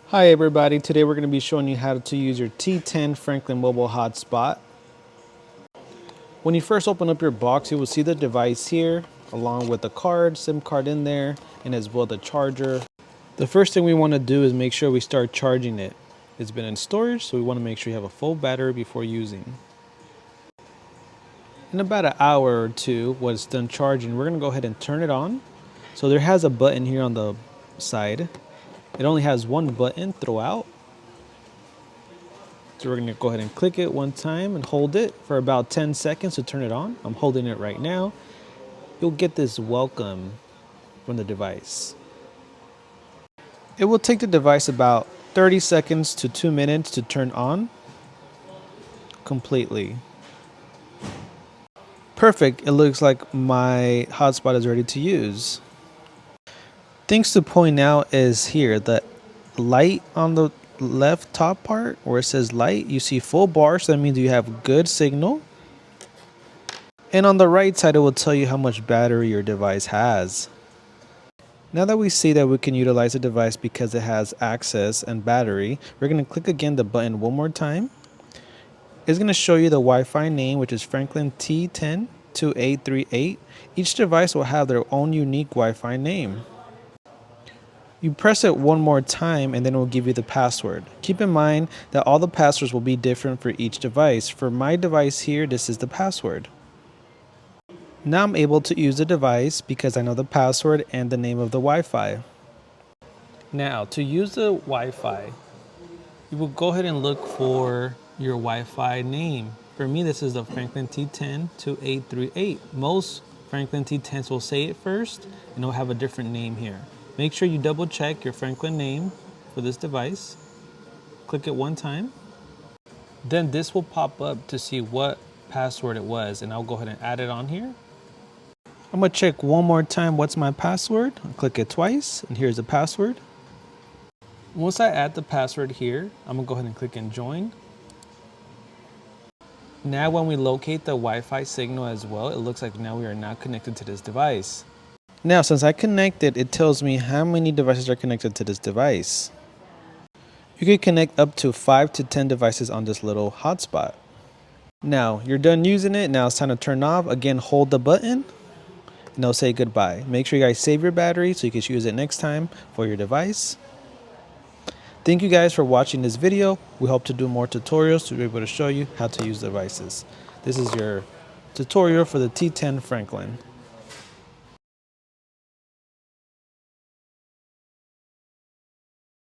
Hi everybody, today we're going to be showing you how to use your T10 Franklin mobile hotspot. When you first open up your box, you will see the device here along with the card, SIM card in there, and as well the charger. The first thing we want to do is make sure we start charging it. It's been in storage, so we want to make sure you have a full battery before using. In about an hour or two, when it's done charging, we're going to go ahead and turn it on. So there has a button here on the side. It only has one button throughout. So we're going to go ahead and click it one time and hold it for about 10 seconds to turn it on. I'm holding it right now. You'll get this welcome from the device. It will take the device about 30 seconds to 2 minutes to turn on completely. Perfect. It looks like my hotspot is ready to use. Things to point out is here, the light on the left top part where it says light, you see full bar, so that means you have good signal. And on the right side, it will tell you how much battery your device has. Now that we see that we can utilize the device because it has access and battery, we're going to click again the button one more time. It's going to show you the Wi-Fi name, which is Franklin T10 2838. Each device will have their own unique Wi-Fi name. You press it one more time and then it will give you the password. Keep in mind that all the passwords will be different for each device. For my device here, this is the password. Now I'm able to use the device because I know the password and the name of the Wi-Fi. Now to use the Wi-Fi, you will go ahead and look for your Wi-Fi name. For me, this is the Franklin T10 2838. Most Franklin T10s will say it first and it'll have a different name here. Make sure you double check your Franklin name for this device. Click it one time. Then this will pop up to see what password it was, and I'll go ahead and add it on here. I'm gonna check one more time what's my password. I'll click it twice and here's the password. Once I add the password here, I'm gonna go ahead and click and join. Now when we locate the Wi-Fi signal as well, it looks like now we are now connected to this device. Now, since I connected, it tells me how many devices are connected to this device. You can connect up to 5 to 10 devices on this little hotspot. Now, you're done using it. Now it's time to turn off. Again, hold the button and it'll say goodbye. Make sure you guys save your battery so you can use it next time for your device. Thank you guys for watching this video. We hope to do more tutorials to be able to show you how to use devices. This is your tutorial for the T10 Franklin.